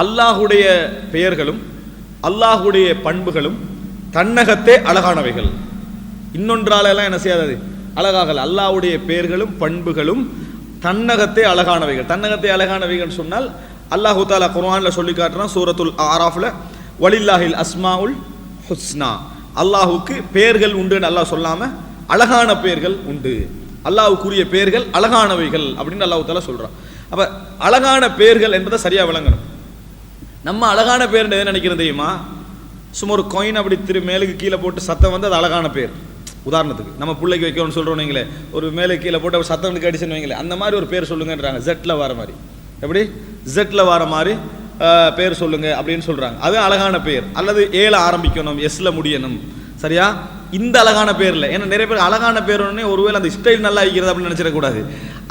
அல்லாஹுடைய பெயர்களும் அல்லாஹுடைய பண்புகளும் தன்னகத்தே அழகானவைகள். இன்னொன்றாலெல்லாம் என்ன செய்யாதது, அழகாகல. அல்லாஹுடைய பெயர்களும் பண்புகளும் தன்னகத்தே அழகானவைகள். தன்னகத்தே அழகானவைகள் சொன்னால் அல்லாஹு தாலா குர்ஆன்ல சொல்லி காட்டுறான் சூரத்துல் ஆராஃப்ல, வலில்லாஹில் அஸ்மாஉல் ஹுஸ்னா. அல்லாஹுக்கு பெயர்கள் உண்டு அல்லாஹ் சொல்லாம அழகான பெயர்கள் உண்டு, அல்லாஹ்வுக்குரிய பெயர்கள் அழகானவைகள் அப்படின்னு அல்லாஹு தாலா சொல்றான். அப்ப அழகான பெயர்கள் என்பதை சரியா விளங்கணும். நம்ம அழகான பேர் எது நினைக்கிறது தெரியுமா? சும்மா ஒரு காயின் அப்படி மேலுக்கு கீழே போட்டு சத்தம் வந்து அது அழகான பேர். உதாரணத்துக்கு நம்ம பிள்ளைக்கு வைக்கணும்னு சொல்றோம் வைங்களே, ஒரு மேலே கீழே போட்டு ஒரு சத்தம் அடிச்சுன்னு வைங்களே, அந்த மாதிரி ஒரு பேர் சொல்லுங்கன்றாங்க. ஜெட்ல வர மாதிரி, எப்படி ஜெட்ல வர மாதிரி பேர் சொல்லுங்க அப்படின்னு சொல்றாங்க. அது அழகான பேர். அல்லது ஏல ஆரம்பிக்கணும், எஸ்ல முடியணும், சரியா? இந்த அழகான பேர் இல்லை. ஏன்னா நிறைய பேர் அழகான பேர் ஒருவேளை அந்த ஸ்டைல் நல்லா இருக்கிறது அப்படின்னு நினைச்சிடக்கூடாது.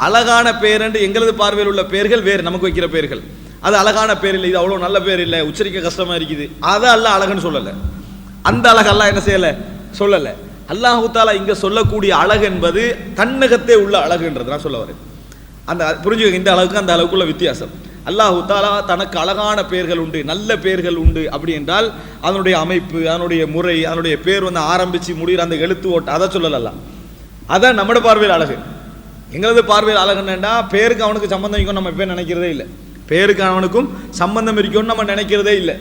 அழகான பேர் என்று எங்களது பார்வையில் உள்ள பேர்கள் வேறு, நமக்கு வைக்கிற பேர்கள் அது அழகான பேர் இல்லை, இது அவ்வளோ நல்ல பேர் இல்லை, உச்சரிக்க கஷ்டமா இருக்குது, அதை அல்ல அழகுன்னு சொல்லலை. அந்த அழகு அல்லாஹ் என்ன செய்யலை, சொல்லலை. அல்லாஹு தாலா இங்க சொல்லக்கூடிய அழகு என்பது தன்னகத்தே உள்ள அழகுன்றது நான் சொல்ல வரேன். அந்த புரிஞ்சுக்க, இந்த அளவுக்கு அந்த அளவுக்குள்ள வித்தியாசம். அல்லாஹு தாலா தனக்கு அழகான பெயர்கள் உண்டு, நல்ல பெயர்கள் உண்டு அப்படி என்றால் அதனுடைய அமைப்பு, அதனுடைய முறை, அதனுடைய பேர் வந்து ஆரம்பிச்சு முடிகிற அந்த எழுத்து ஓட்ட அதை சொல்லலாம். அதான் நம்மட பார்வையில் அழகு. எங்களது பார்வையில் அழகுன்னா பேருக்கு அவனுக்கு சம்பந்தம் இருக்கும் நம்ம இப்போ நினைக்கிறதே இல்லை. பேருக்கு அவனுக்கும் சம்பந்தம் இருக்கும்னு நம்ம நினைக்கிறதே இல்லை.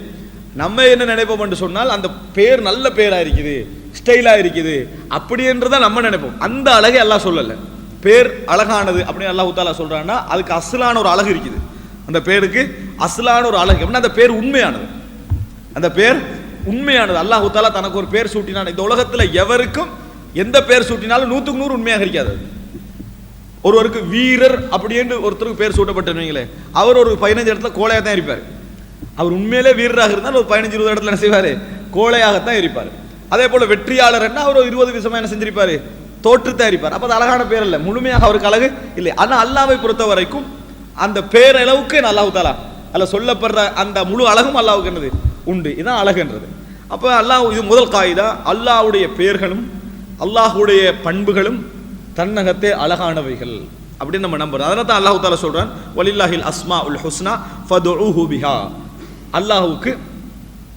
நம்ம என்ன நினைப்போம் என்று சொன்னால் அந்த பேர் நல்ல பேரா இருக்குது, ஸ்டைலா இருக்குது அப்படி என்றுதான் நம்ம நினைப்போம். அந்த அழகை அல்லாஹ் சொல்லலை. பேர் அழகானது அப்படின்னு அல்லாஹ் தாலா சொல்றான்னா அதுக்கு அசலான ஒரு அழகு இருக்குது. அந்த பேருக்கு அசலான ஒரு அழகு அப்படின்னா அந்த பேர் உண்மையானது. அந்த பேர் உண்மையானது. அல்லாஹ் தாலா தனக்கு ஒரு பேர் சூட்டினான். இந்த உலகத்துல எவருக்கும் எந்த பேர் சூட்டினாலும் 100க்கு 100 உண்மையாக இருக்காது. ஒருவருக்கு வீரர் அப்படின்னு ஒருத்தருக்கு பேர் சூட்டப்பட்டீங்களே, அவர் ஒரு 15 இடத்துல கோழையாக தான் இருப்பார். அவர் உண்மையிலே வீரராக இருந்தால் ஒரு 15-20 இடத்துல என்ன செய்வார், கோழையாகத்தான் இருப்பார். அதே போல வெற்றியாளர் என்ன அவர் 20% என்ன செஞ்சிருப்பாரு, தோற்றுத்தான் இருப்பார். அப்ப அது அழகான பேர் இல்லை, முழுமையாக அவருக்கு அழகு இல்லை. ஆனா அல்லாஹ்வை பொறுத்த வரைக்கும் அந்த பேரளவுக்கு அல்லாஹ் தாலா அல்ல சொல்லப்படுற அந்த முழு அழகும் அல்லாஹ்வுக்கு என்னது உண்டு. இதுதான் அழகுன்றது. அப்ப அல்லாஹ், இது முதல் காயிதா, அல்லாஹ்வுடைய பெயர்களும் அல்லாஹ்வுடைய பண்புகளும் தன்னகத்தே அழகானவைகள் அப்படின்னு நம்ம நம்புறோம். அதனால தான் அல்லாஹ் தாலா சொல்றான், வலில்லாஹில் அஸ்மாஉல் ஹுஸ்னா ஃபதுஊஹு பிஹா. அல்லாஹ்வுக்கு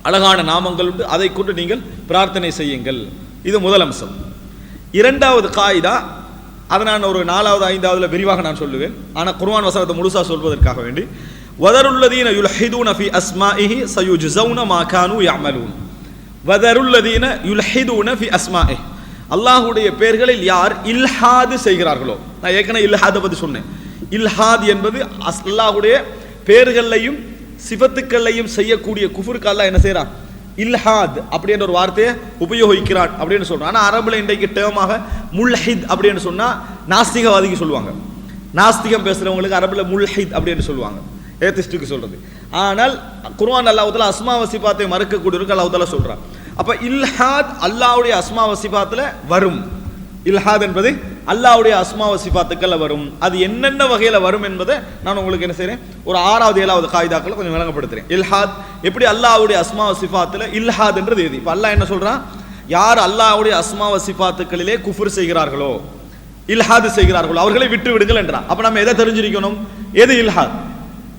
அழகான நாமங்கள் உண்டு, அதை கொண்டு நீங்கள் பிரார்த்தனை செய்யுங்கள். இது முதல் அம்சம். இரண்டாவது காயிதா, அதை நான் ஒரு 4வது 5வதுல விரிவாக நான் சொல்லுவேன். ஆனால் குர்ஆன் வசனத்தை முழுசா சொல்வதற்காக வேண்டி, வதருல்லதீன யுல்ஹிதூன ஃபி அஸ்மாஇஹி சயுஜ்ஸௌன மா கானூ யஅமலூன். வதருல்லதீன யுல்ஹிதூன ஃபி அஸ்மாஇஹி, அல்லாஹ்வுடைய பெயர்களில் யார் இல்ஹாது செய்கிறார்களோ. நான் ஏற்கனவே இல்ஹாதை பற்றி சொன்னேன். இல்ஹாத் என்பது அல்லாஹ்வுடைய பெயர்களையும் சிஃபத்துக்களையும் செய்யக்கூடிய குஃபருக்கு அல்லாஹ் என்ன செய்யறான், இல்ஹாத் அப்படின்ற ஒரு வார்த்தையை உபயோகிக்கிறான் அப்படின்னு சொல்றான். ஆனால் அரபுல இன்றைக்கு டேர்மாக முல்ஹித் அப்படின்னு சொன்னா நாஸ்திகவாதிக்கு சொல்லுவாங்க. நாஸ்திகம் பேசுறவங்களுக்கு அரபுல முல்ஹித் அப்படின்னு சொல்லுவாங்க, ஏத்திஸ்டுக்கு சொல்றது. ஆனால் குர்ஆன் அல்லாஹ் தஆலா அஸ்மா வ சிஃபாத்தை மறுக்கக்கூடியவருக்கு அல்லாஹ் தஆலா சொல்றான். அப்ப இல்ஹாத் அல்லாஹ்வுடைய அஸ்மா வ சிஃபாத்துல வரும். இல்ஹாத் என்பது அல்லாஹ்வுடைய அஸ்மா வ சிஃபாத்துக்கள் வரும். அது என்னென்ன வகையில் வரும் என்பதை நான் உங்களுக்கு என்ன செய்றேன், ஒரு 6வது 7வது காயிதாக்களை கொஞ்சம் விளங்கப்படுத்துறேன். இல்ஹாத் எப்படி அல்லாஹ்வுடைய அஸ்மா வ சிஃபாத்துல இல்ஹாத் என்றது எது? இப்ப அல்லாஹ் என்ன சொல்றான், யார் அல்லாஹ்வுடைய அஸ்மா வ சிஃபாத்துக்களிலே குஃப்ர் செய்கிறார்களோ, இல்ஹாத் செய்கிறார்களோ அவர்களை விட்டு விடுங்கள் என்றான். அப்ப நம்ம எதை தெரிஞ்சிருக்கணும், எது இல்ஹாத்,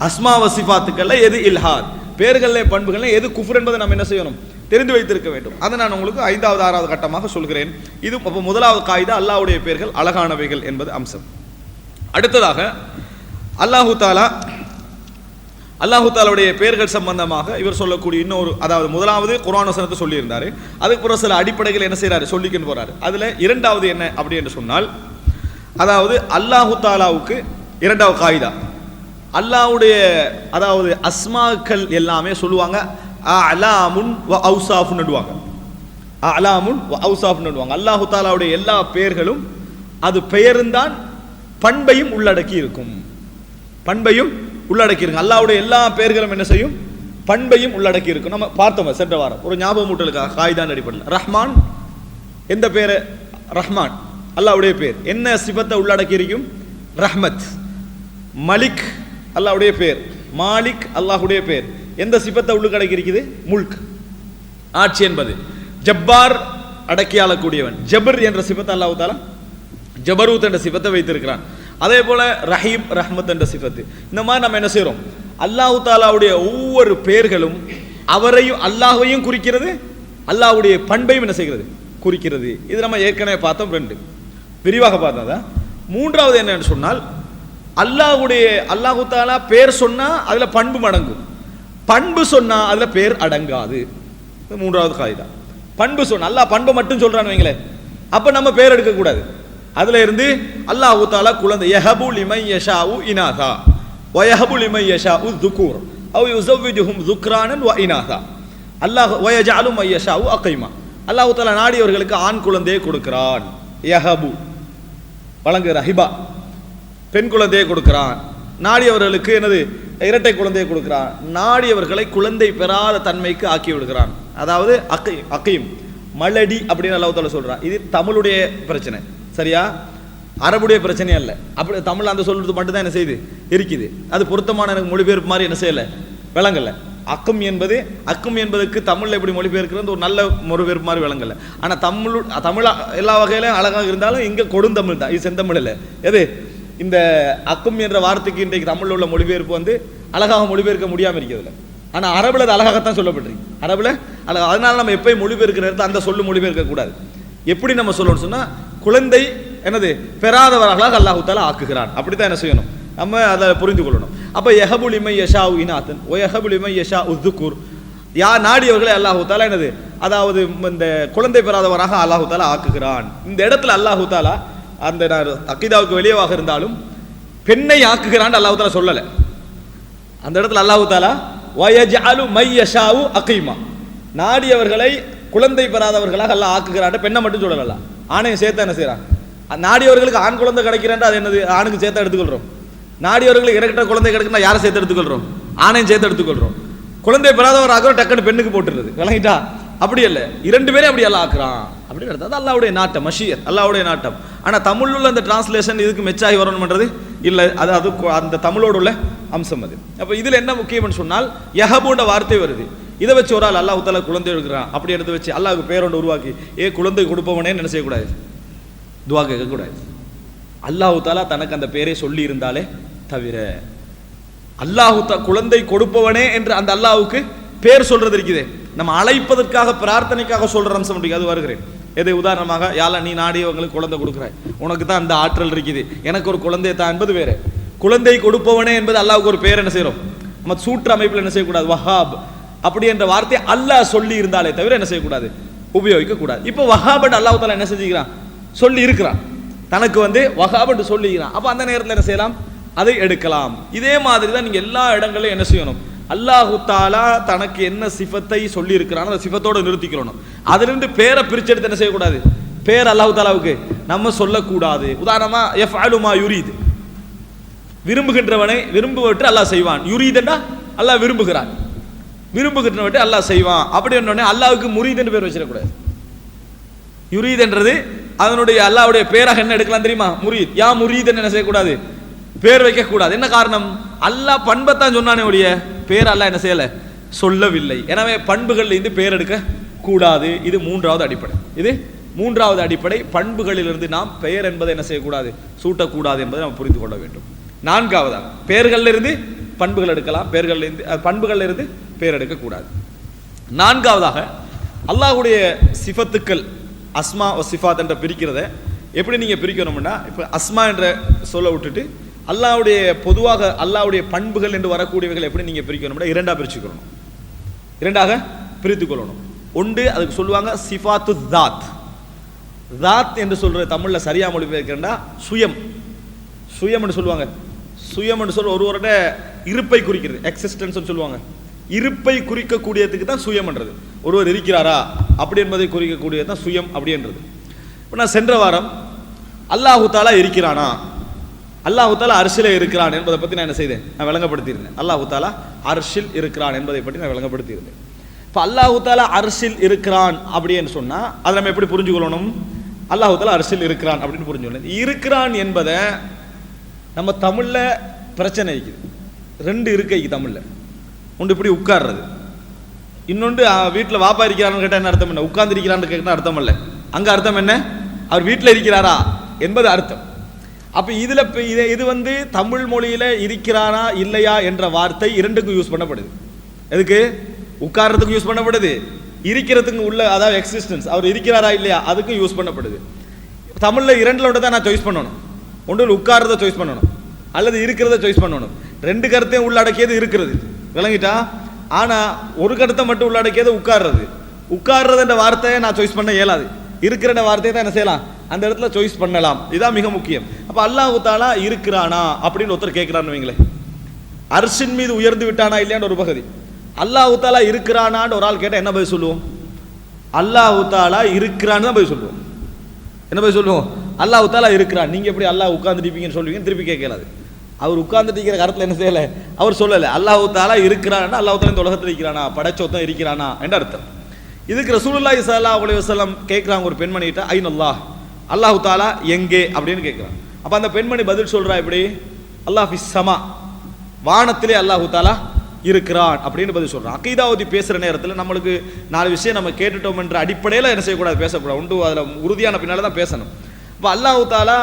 அஸ்மா வ சிஃபாத்துக்கள்ல எது இல்ஹாத், பேர்களே பண்புகள்ல எது குஃப்ர் என்பதை நம்ம என்ன செய்யணும், தெரிந்து வைத்திருக்க வேண்டும். அதை நான் உங்களுக்கு 5வது 6வது கட்டமாக சொல்கிறேன். இது அப்போ முதலாவது காயிதா, அல்லாஹ்வுடைய பெயர்கள் அழகானவைகள் என்பது அம்சம். அடுத்ததாக அல்லாஹு தாலாவுடைய பெயர்கள் சம்பந்தமாக இவர் சொல்லக்கூடிய இன்னொரு, அதாவது முதலாவது குர்ஆன் வசனத்தை சொல்லியிருந்தாரு, அதுக்கு பிறகு சில அடிப்படைகள் என்ன செய்யறாரு சொல்லிக்கிட்டு போறாரு. அதுல இரண்டாவது என்ன அப்படி என்று சொன்னால், அதாவது அல்லாஹு தாலாவுக்கு இரண்டாவது காயிதா, அல்லாஹ்வுடைய அதாவது அஸ்மாக்கள் எல்லாமே சொல்லுவாங்க அலாமுன் வ அவுசாஃப்னு நடுவாங்க. அலாமுன் வ அவுசாஃப்னு நடுவாங்க. அல்லாஹு தாலாவுடைய எல்லா பெயர்களும் அது பெயர்ந்தான் பண்பையும் உள்ளடக்கி இருக்கும். பண்பையும் உள்ளடக்கி இருக்கும். அல்லாஹ்வுடைய எல்லா பெயர்களும் என்ன செய்யும், பண்பையும் உள்ளடக்கி இருக்கும். நம்ம பார்த்தோம் சென்ற வாரம் ஒரு ஞாபகம் மூட்டலுக்காக காயிதான் அடிப்படையில். ரஹ்மான் எந்த பேர், ரஹ்மான் அல்லாஹ்வுடைய பேர். என்ன சிபத்தை உள்ளடக்கி இருக்கும், ரஹ்மத். மலிக் அல்லாஹ்வுடைய பேர், மாலிக் அல்லாஹ்வுடைய பேர். எந்த சிபத்தை உள்ளடக்கி இருக்குது, முல்க் ஆட்சி என்பது. ஜப்பார் அடக்கி ஆளக்கூடியவன். ஜபர் என்ற சிபத்தை அல்லாஹ் தஆலா ஜபரூத் என்ற சிபத்தை வைத்திருக்கிறான். அதே போல ரஹீம் ரஹ்மத் என்ற சிபத்து. இந்த மாதிரி நம்ம என்ன செய்யறோம், அல்லாஹு தாலாவுடைய ஒவ்வொரு பெயர்களும் அவரையும் அல்லாஹ்வையும் குறிக்கிறது, அல்லாஹ்வுடைய பண்பையும் என்ன செய்கிறது, குறிக்கிறது. இது நம்ம ஏற்கனவே பார்த்தோம், 2 விரிவாக பார்த்ததா. மூன்றாவது என்னன்னு சொன்னால், அல்லாஹு தாலா பேர் சொன்னா அதுல பண்பு அடங்கும், பண்பு சொன்னா அதுல பேர் அடங்காது. மூன்றாவது காயிதா. பண்பு சொன்னா அல்லாஹ் பண்பை மட்டும் சொல்றான்னு வைங்களேன், அப்ப நம்ம பேர் எடுக்க கூடாது. அதுல இருந்து அல்லாஹு தாலா குழந்தை யஹபு லிமை யஷாஉ இனாதா வ யஹபு லிமை யஷாஉ ذுகூர் அவ் யுஸவ்விஜுஹும் ذுக்ரானன் வ இனாதா அல்லாஹ் வ யஜஅலு மை யஷாஉ அகைமா. அல்லாஹு தாலா நாடியவர்களுக்கு ஆண் குழந்தையை கொடுக்கிறான். யஹபு வழங்குகிற ஹிபா, பெண் குழந்தையை கொடுக்கிறான். நாடியவர்களுக்கு என்னது, இரட்டை குழந்தையை கொடுக்கிறான். நாடியவர்களை குழந்தை பெறாத தன்மைக்கு ஆக்கி விடுகிறான். அதாவது அகைம் மலடி அப்படின்னு அல்லாஹ் தாலா சொல்றான். இது தமிழுடைய பிரச்சனை, சரியா? அரபுடைய பிரச்சனை அல்ல. அப்படி தமிழ் அந்த சொல்றது மட்டும் தான் என்ன செய்யுது இருக்குது. அது பொருத்தமான எனக்கு மொழிபெயர்ப்பு மாதிரி என்ன செய்யல, விளங்கல. அக்கம் என்பதுக்கு தமிழ்ல எப்படி மொழிபெயர்க்கிறது ஒரு நல்ல மொழிபெயர்ப்பு மாதிரி விளங்கல. ஆனா தமிழ் எல்லா வகையிலும் அழகாக இருந்தாலும் இங்க கொடுந்தமிழ் தான், இது செந்தமிழ் இல்லை. எது இந்த அக்கம் என்ற வார்த்தைக்கு இன்றைக்கு தமிழ்ல உள்ள மொழிபெயர்ப்பு வந்து அழகாக மொழிபெயர்க்க முடியாம இருக்கிறதுல. ஆனா அரபுல அது அழகாகத்தான் சொல்லப்பட்டிருக்கு. அரபுல அழகா. அதனால நம்ம எப்பயும் மொழிபெயர்க்கிற நேரத்தில் அந்த சொல்லு மொழிபெயர்க்க கூடாது. எப்படி நம்ம சொல்லணும்னு சொன்னா, குழந்தை என்னது பெறாதவர்களாக அல்லாஹு தாலா ஆக்குகிறான், அப்படித்தான் என்ன செய்யணும், நம்ம அதை புரிந்து கொள்ளணும். அப்ப யஹபு லிமை யஷாஉ இனாதன் வ யஹபு லிமை யஷாஉ ذுகூர், நாடியவர்களை அல்லாஹு தாலா என்னது, அதாவது இந்த குழந்தை பெறாதவராக அல்லாஹு தாலா ஆக்குகிறான். இந்த இடத்துல அல்லாஹு தாலா அந்த அக்கீதாவுக்கு வெளியவாக இருந்தாலும் பெண்ணை ஆக்குகிறான் அல்லாஹு தாலா சொல்லல. அந்த இடத்துல அல்லாஹு தாலா வ யஜஅலு மை யஷாஉ அகைமா, நாடியவர்களை குழந்தை பெறாதவர்களாக அல்லாஹ் ஆக்குகிறான். பெண்ணை மட்டும் சொல்லல, ஆணையும் சேர்த்து என்ன செய்யறான். நாடியவர்களுக்கு ஆண் குழந்தை கிடைக்கிறான், அது என்னது, ஆணுக்கு சேர்த்து எடுத்துக்கொள்றோம். நாடியவர்களுக்கு இரட்ட குழந்தை கிடைக்குன்னா யாரை சேர்த்து எடுத்துக்கொள்றோம், ஆணையும் சேர்த்து எடுத்துக்கொள்றோம். குழந்தை பெறாதவராக டக்குன்னு பெண்ணுக்கு போட்டுருது, விளங்கிட்டா? அப்படி அல்ல, 2 பேரே அப்படி எல்லாம் ஆக்குறான் அப்படின்னு எடுத்தது அல்லாஹ்வுடைய நாட்டம், மஷியத் அல்லாஹ்வுடைய நாட்டம். ஆனா தமிழ்ல உள்ள அந்த டிரான்ஸ்லேஷன் இதுக்கு மெச்சாகி வரணும்ன்றது இல்ல, அது அந்த தமிழோடு உள்ள அம்சம் அது. அப்ப இதுல என்ன முக்கியம்னு சொன்னால், யஹபுன்ற வார்த்தை வருது. இதை வச்சு ஒரு ஆள் அல்லாஹ் தாலா குழந்தை எடுக்கிறான், அப்படி எடுத்து வச்சு அல்லாஹ்வுக்கு பேரோண்டு உருவாக்கி குழந்தை கொடுப்பவனே என்ன செய்யக்கூடாது, துவா கேட்கக்கூடாது. அல்லாஹு தாலா தனக்கு அந்த பேரை சொல்லி இருந்தாலே தவிர, குழந்தை கொடுப்பவனே என்று அந்த அல்லாஹ்வுக்கு பேர் சொல்றது இருக்குது. நம்ம அழைப்பதற்காக பிரார்த்தனைக்காக சொல்ற அம்சம் இருக்கு, அது வருகிறேன். எதை உதாரணமாக, யால நீ நாடியவங்களுக்கு குழந்தை கொடுக்குறாய், உனக்கு தான் அந்த ஆற்றல் இருக்குது, எனக்கு ஒரு குழந்தை தான் என்பது வேற. குழந்தை கொடுப்பவனே என்பது அல்லாஹ்வுக்கு ஒரு பேர் என்ன செய்யறோம், நம்ம சூற்று அமைப்பில் என்ன செய்யக்கூடாது, வஹாப் அப்படி என்ற வார்த்தை அல்லாஹ் சொல்லி இருந்தாலே தவிர என்ன செய்யக்கூடாது, உபயோகிக்க கூடாது. இப்போ வஹாப் அல்லாஹ் தாலா என்ன செஞ்சுக்கிறான், சொல்லி இருக்கிறான், தனக்கு வஹாப் என்று சொல்லிக்கிறான். அப்ப அந்த நேரத்தில் என்ன செய்யலாம், அதை எடுக்கலாம். இதே மாதிரி தான் நீங்க எல்லா இடங்களிலும் என்ன செய்யணும், அல்லாஹு தாலா தனக்கு என்ன சிஃபத்தை சொல்லி இருக்கிறானோ அந்த சிஃபத்தோட நிறுத்திக்கணும். அதிலிருந்து பேரை பிரிச்செடுத்து என்ன செய்யக்கூடாது, பேர் அல்லாஹு தாலாவுக்கு நம்ம சொல்லக்கூடாது. உதாரணமா யஃஅலு மா யுரீத், விரும்புகின்றவனை விரும்புவற்று அல்லாஹ் செய்வான். யுரீதன்னா அல்லாஹ் விரும்புகிறான், விரும்புகின்றவற்றை அல்லாஹ் செய்வான். அப்படி என்ன அல்லாஹ்வுக்கு முரீத் என்று பேர் வச்சிடக்கூடாது. யுரீத் என்றது அதனுடைய அல்லாஹ்வுடைய பேராக என்ன எடுக்கலாம் தெரியுமா, முரீத். யா முரீத் என்ன செய்யக்கூடாது, பேர் வைக்க கூடாது. என்ன காரணம், அல்லாஹ் பண்பத்தான் சொன்னானே ஒழிய பேர் அல்லாஹ் என்ன செய்யல, சொல்லவில்லை. எனவே பண்புகள்ல இருந்து பேர் எடுக்க கூடாது. இது 3வது அடிப்படை. இது 3வது அடிப்படை. பண்புகளிலிருந்து நாம் பெயர் என்பதை என்ன செய்யக்கூடாது, சூட்டக்கூடாது என்பதை நாம் புரிந்து கொள்ள வேண்டும். 4வதாக பெயர்கள்ல இருந்து பண்புகள் எடுக்கலாம், பண்புகள்ல இருந்து பேர் எடுக்க கூடாது. 4வதாக அல்லாஹ்வுடைய சிஃபத்துக்கள், அஸ்மா ஒ சிஃபாத் என்ற பிரிக்கிறத எப்படி நீங்க பிரிக்கணும்னா, இப்போ அஸ்மா என்ற சொல்ல விட்டுட்டு அல்லாஹ்வுடைய பொதுவாக அல்லாஹ்வுடைய பண்புகள் என்று வரக்கூடியவைகள் எப்படி நீங்க பிரிக்கணும்னா 2ஆக பிரிச்சுக்கணும், 2ஆக பிரித்துக் கொள்ளணும். ஒன்று அதுக்கு சொல்லுவாங்க சிஃபாத்து தாத். தாத் என்று சொல்ற தமிழ்ல சரியா மொழிபெயர்க்கிறா சுயம், சுயம் என்று சொல்லுவாங்க. சுயம் என்று சொல்ல ஒருவரோட இருப்பை குறிக்கிறது, எக்ஸிஸ்டன்ஸ் சொல்லுவாங்க. இருப்பை குறிக்கக்கூடியதுக்கு தான் சுயம் என்றது. ஒருவர் இருக்கிறாரா அப்படி என்பதை குறிக்கக்கூடியது தான் சுயம் அப்படின்றது. இப்போ நான் சென்ற வாரம் அல்லாஹு தாலா இருக்கிறானா, அல்லாஹு தாலா அர்ஷிலே இருக்கிறான் என்பதை பற்றி நான் என்ன செய்தேன், நான் விளங்கப்படுத்தியிருந்தேன். அல்லாஹு தாலா அர்ஷில் இருக்கிறான் என்பதை பற்றி நான் விளங்கப்படுத்தியிருந்தேன். இப்போ அல்லாஹு தாலா அர்ஷில் இருக்கிறான் அப்படின்னு சொன்னா அதை நம்ம எப்படி புரிஞ்சுக்கொள்ளணும், அல்லாஹு தாலா அர்ஷில் இருக்கிறான் அப்படின்னு புரிஞ்சுக்கணும். இருக்கிறான் என்பதை நம்ம தமிழ்ல பிரச்சனை இருக்குது. 2 இருக்கைக்கு தமிழ்ல. ஒன்று இப்படி உட்கார்றது, இன்னொன்று வீட்டில் வாப்பா இருக்கிறான்னு கேட்டால் என்ன அர்த்தம், என்ன உட்கார்ந்து இருக்கிறான்னு கேட்டால் அர்த்தம் இல்லை. அங்கே அர்த்தம் என்ன, அவர் வீட்டில் இருக்கிறாரா என்பது அர்த்தம். அப்ப இதுல இது வந்து தமிழ் மொழியில இருக்கிறானா இல்லையா என்ற வார்த்தை இரண்டுக்கும் யூஸ் பண்ணப்படுது. எதுக்கு? உட்கார்றதுக்கு யூஸ் பண்ணப்படுது, இருக்கிறதுக்கு உள்ள அதாவது எக்ஸிஸ்டன்ஸ், அவர் இருக்கிறாரா இல்லையா அதுக்கும் யூஸ் பண்ணப்படுது. தமிழ்ல இரண்டுல ஒன்று தான் நான் சாய்ஸ் பண்ணணும். ஒன்று உட்கார்றத சாய்ஸ் பண்ணணும் அல்லது இருக்கிறத சாய்ஸ் பண்ணணும். ரெண்டு கருத்தையும் உள்ளடக்கியது இருக்கிறது, விளங்கிட்டா? ஆனா ஒரு கருத்தை மட்டும் உள்ளடக்கியது உட்கார்றது. உட்கார்றது என்ற வார்த்தையை நான் சாய்ஸ் பண்ண இயலாது, இருக்கிற வார்த்தையை தான் என்ன செய்யலாம், அந்த இடத்துல சாய்ஸ் பண்ணலாம். இதுதான் மிக முக்கியம். அப்ப அல்லாஹ் தஆலா இருக்கிறானா அப்படின்னு ஒருத்தர் கேட்கிறான்னு வைங்களேன், அர்ஷின் மீது உயர்ந்து விட்டானா இல்லையான்னு ஒரு பகுதி. அல்லாஹ் தஆலா இருக்கிறானான்னு ஒரு ஆள் கேட்டால் என்ன பதில் சொல்லுவோம்? அல்லாஹ் தஆலா இருக்கிறான்னு தான் பதில் சொல்லுவோம். என்ன பதில் சொல்லுவோம்? அல்லாஹ் தஆலா இருக்கிறான். நீங்க எப்படி அல்லாஹ் உட்கார்ந்துருப்பீங்கன்னு சொல்லுவீங்கன்னு திருப்பி கேட்கலாது. அவர் உட்கார்ந்துட்டு இருக்கிற கருத்துல என்ன செய்யல, அவர் சொல்லலை. அல்லாஹ் தஆலா இருக்கிறானா, அல்லாஹ் தஆலா இந்த உலகத்தில் இருக்கிறானா, படைச்சொத்தம் இருக்கிறானா என்ற அர்த்தம். இதுக்கு ரசூலுல்லாஹி ஸல்லல்லாஹு அலைஹி வஸல்லம் கேட்குறாங்க ஒரு பெண்மணிகிட்ட, ஐனல்லாஹ், அல்லாஹ் தஆலா எங்கே அப்படின்னு கேட்குறாங்க. அப்போ அந்த பெண்மணி பதில் சொல்றா இப்படி, அல்லாஹ் ஃபிஸ் ஸமா, வானத்திலே அல்லாஹ் தஆலா இருக்கிறான் அப்படின்னு பதில் சொல்றான். அகீதாவதி பேசுற நேரத்தில் நம்மளுக்கு 4 விஷயம் நம்ம கேட்டுட்டோம் என்ற அடிப்படையில் என்ன செய்யக்கூடாது, பேசக்கூடாது. உண்டு அதில் உறுதியான பின்னால தான் பேசணும். இப்போ அல்லாஹ் தஆலா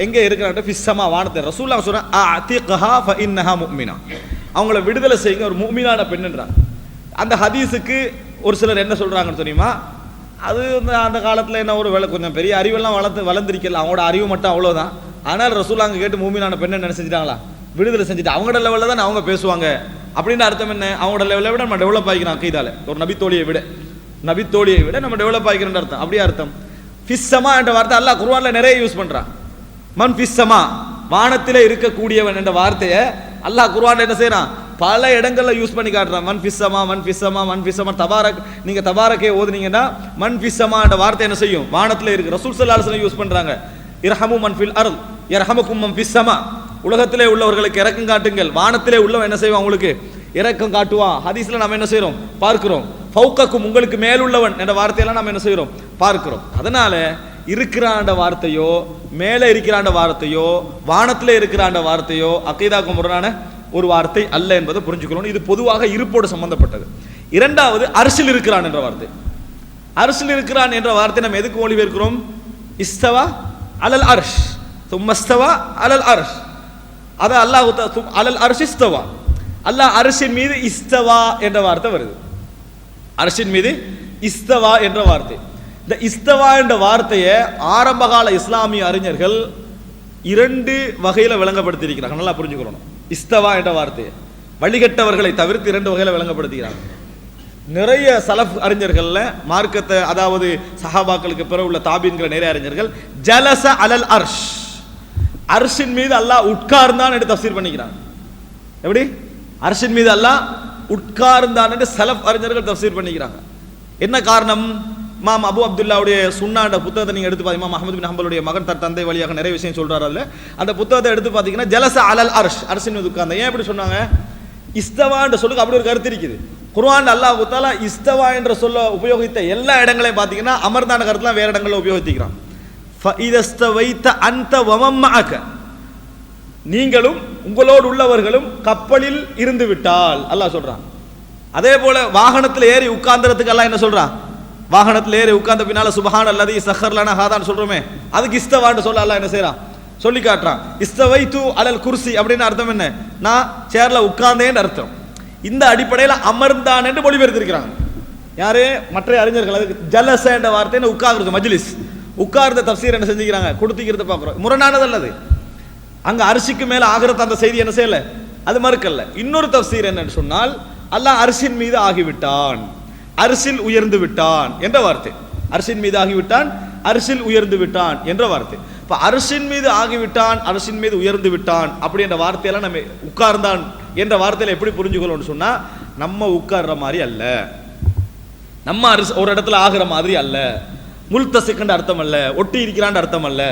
எங்கே இருக்கிறான்? ஃபிஸ் ஸமா, வானத்தில். ரசூலுல்லாஹ் சொல்றான், அஅதிக்ஹா ஃபஇன்னஹா முஃமினா, அவங்கள விடுதலை செய்யுங்க, ஒரு முஃமினான பெண்ணுன்றாங்க. அந்த ஹதீஸுக்கு ஒரு சிலர் என்ன சொல்றாங்கன்னு தெரியுமா, அது அந்த காலத்தில் என்ன ஒரு கொஞ்சம் பெரிய அறிவெல்லாம் வளர்ந்துருக்கல, அவங்களோட அறிவு மட்டும் அவ்வளோதான். ஆனால் ரசூல் அங்கே கேட்டு மூமினான பெண்ணை என்ன செஞ்சிட்டாங்களா, விடுதலை செஞ்சுட்டு அவங்களோட லெவலில் தான் அவங்க பேசுவாங்க அப்படின்னு அர்த்தம் என்ன, அவங்களோட லெவலை விட நம்ம டெவலப் ஆகிக்கிறோம். அக்கீதால ஒரு நபித்தோழியை விட நம்ம டெவலப் ஆகிக்கிறோம் அர்த்தம். அப்படியே அர்த்தம். ஃபிஸ் ஸமா என்ற வார்த்தை அல்லாஹ் குர்ஆன்ல நிறைய யூஸ் பண்றான். மன் ஃபிஸ் ஸமா, வானத்திலே இருக்கக்கூடியவன் என்ற வார்த்தையை அல்லாஹ் குர்ஆன்ல என்ன செய்யறான், பல இடங்கள்ல யூஸ் பண்ணி காட்டுறான். மன் ஃபிஸ் ஸமா, மன் ஃபிஸ் ஸமா, மன் ஃபிஸ் ஸமா. தபாரக், நீங்க தபாரக்கே ஓதுனீங்கன்னா மன் ஃபிஸ் ஸமா என்ற வார்த்தை என்ன செய்யும், வானத்திலே இருக்கு. ரசூல் ஸல்லல்லாஹு அலைஹி வஸல்லம் யூஸ் பண்றாங்க, இர்ஹமு மன் ஃபில் அர்த் யர்ஹமுக்கும் மன் ஃபிஸ் ஸமா, உலகத்திலே உள்ளவர்களுக்கு இரக்கம் காட்டுங்கள், வானத்திலே உள்ளவன் என்ன செய்வான், உங்களுக்கு இரக்கம் காட்டுவான். ஹதீஸ்ல நம்ம என்ன செய்றோம், பார்க்கிறோம். ஃபௌகக்கும், உங்களுக்கு மேலுள்ளவன் என்ற வார்த்தையெல்லாம் நம்ம என்ன செய்றோம், பார்க்கிறோம். அதனால இருக்கிறாண்ட வார்த்தையோ, மேலே இருக்கிறாண்ட வார்த்தையோ, வானத்திலே இருக்கிறாண்ட வார்த்தையோ அகீதாக்கு முரணான ஒரு வார்த்தை அல்ல என்பதை புரிஞ்சுக்கணும். இது பொதுவாக இருப்போடு சம்பந்தப்பட்டது. இரண்டாவது, அர்ஷில் இருக்கிறான் என்ற வார்த்தை. அர்ஷில் இருக்கிறான் என்ற வார்த்தை நம்ம எதுக்கு மொழிபெயர்க்கிறோம்? இஸ்தவா அலல் அர்ஷ், தும்மஸ்தவா அலல் அர்ஷ். அது அல்லாஹ் அலல் அர்ஷ் இஸ்தவா, அல்லாஹ் அர்ஷின் மீது இஸ்தவா என்ற வார்த்தை வருது. அர்ஷின் மீது இஸ்தவா என்ற வார்த்தை. இந்த இஸ்தவா என்ற வார்த்தையை ஆரம்பகால இஸ்லாமிய அறிஞர்கள் 2 வகையில விளங்கப்படுத்தியிருக்கிறாங்க. நல்லா புரிஞ்சுக்கணும். இஸ்தவா என்ற வார்த்தையை வழிகட்டவர்களை தவிர்த்து 2 வகையில விளங்கப்படுத்துகிறாங்க. நிறைய சலஃப் அறிஞர்கள்ல மார்க்கத்தை, அதாவது சஹாபாக்களுக்கு பிறகு உள்ள தாபீன்கிற நிறைய அறிஞர்கள் ஜலச அலல் அர்ஷ், அர்ஷின் மீது அல்லாஹ் உட்கார்ந்தான் என்று தஃப்சீர் பண்ணிக்கிறாங்க. எப்படி? அர்ஷின் மீது அல்லாஹ் உட்கார்ந்தான் என்று சலஃப் அறிஞர்கள் தஃப்சீர் பண்ணிக்கிறாங்க. என்ன காரணம்? இமாம் அபு அப்துல்லாவுடைய சுன்னாண்ட புத்தகத்தை நீங்க எடுத்து பார்த்தீங்கன்னா, அஹ்மத் பின் ஹம்பலுடைய மகன் தந்தை வழியாக நிறைய விஷயம் சொல்றாரு. அதுல அந்த புத்தகத்தை எடுத்து பார்த்தீங்கன்னா ஜலச அலல் அர்ஷ், அர்ஷின் மீது உட்கார்ந்த. ஏன் எப்படி சொன்னாங்க? இஸ்தவா என்ற சொல்லுக்கு அப்படி ஒரு கருத்து இருக்குது. குர்ஆன் அல்லாஹ் தஆலா இஸ்தவா என்ற சொல்ல உபயோகித்த எல்லா இடங்களையும் பார்த்தீங்கன்னா அமர்ந்தான கருத்துலாம் வேற இடங்களில் உபயோகிக்கிறான். ஃபஇதஸ்தவைத அன்த வமம் மஅக, நீங்களும் உங்களோடு உள்ளவர்களும் கப்பலில் இருந்து விட்டால் அல்லாஹ் சொல்றான். அதே போல வாகனத்தில் ஏறி உட்கார்ந்ததுக்கு அல்லாஹ் என்ன சொல்றான்? வாகனத்தில் ஏறி உட்கார்ந்த பின்னால சுபஹான் அல்லதி சஹர் லனா ஹாதான் சொல்றோமே, அதுக்கு இஸ்தவான்னு சொல்ல அல்லாஹ் என்ன செய்யறான், சொல்லி காட்டுறான். இஸ்தவைத்து அலல் குர்சி அப்படின்னு அர்த்தம் என்ன? நான் சேர்ல உட்கார்ந்தேன்னு அர்த்தம். இந்த அடிப்படையில் அமர்ந்தான் என்று மொழிபெயர்த்திருக்கிறாங்க. யாரு? மற்ற அறிஞர்கள். அதுக்கு ஜலச என்ற வார்த்தை உட்கார்ந்து, மஜ்லிஸ், உட்கார்ந்த தஃப்சீர் என்ன செஞ்சுக்கிறாங்க, கொடுத்துக்கிறத பார்க்கிறோம். முரணானது அல்லது. அங்க அரிசிக்கு மேல ஆகிறது அந்த செய்தி என்ன செய்யல, அது மறுக்கல்ல. இன்னொரு தஃப்சீர் என்னன்னு சொன்னால், அல்லாஹ் அரிசின் மீது ஆகிவிட்டான், அரிசில் உயர்ந்து விட்டான் என்ற வார்த்தை. அரிசின் மீது ஆகிவிட்டான், அரிசில் உயர்ந்து விட்டான் என்ற வார்த்தை. இப்ப அரிசின் மீது ஆகிவிட்டான், அரிசின் மீது உயர்ந்து விட்டான் அப்படி என்ற வார்த்தையெல்லாம் நம்ம உட்கார்ந்தான் என்ற வார்த்தையில எப்படி புரிஞ்சுக்கணும்னு சொன்னா, நம்ம உட்கார்ற மாதிரி அல்ல, நம்ம அரிசி ஒரு இடத்துல ஆகிற மாதிரி அல்ல, முல்தசிக்கண்ட அர்த்தம் அல்ல, ஒட்டி இருக்கிறான் அர்த்தம் அல்ல.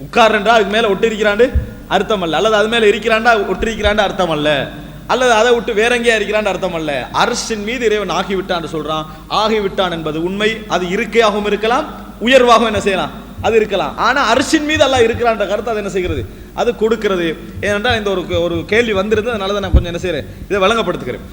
உட்கார்றா அதுக்கு மேல ஒட்டி இருக்கிறாண்டு அர்த்தம் அல்ல, அல்லது அது மேல இருக்கிறாண்டா ஒட்டி இருக்கிறாண்டு அர்த்தம் அல்ல, அல்லது அதை விட்டு வேற எங்கேயா இருக்கிறான்னு அர்த்தம் அல்ல. அர்ஷின் மீது இறைவன் ஆகிவிட்டான் சொல்றான். ஆகிவிட்டான் என்பது உண்மை, அது இருக்கையாகவும் இருக்கலாம், உயர்வாகவும் என்ன செய்யலாம், அது இருக்கலாம். ஆனா அர்ஷின் மீது அல்லாஹ் இருக்கிறான்ற கருத்து அது என்ன செய்கிறது, அது கொடுக்கிறது. ஏனென்றால் இந்த ஒரு கேள்வி வந்திருந்தது, அதனால தான் நான் கொஞ்சம் என்ன செய்யறேன், இதை வழங்கப்படுத்துகிறேன்.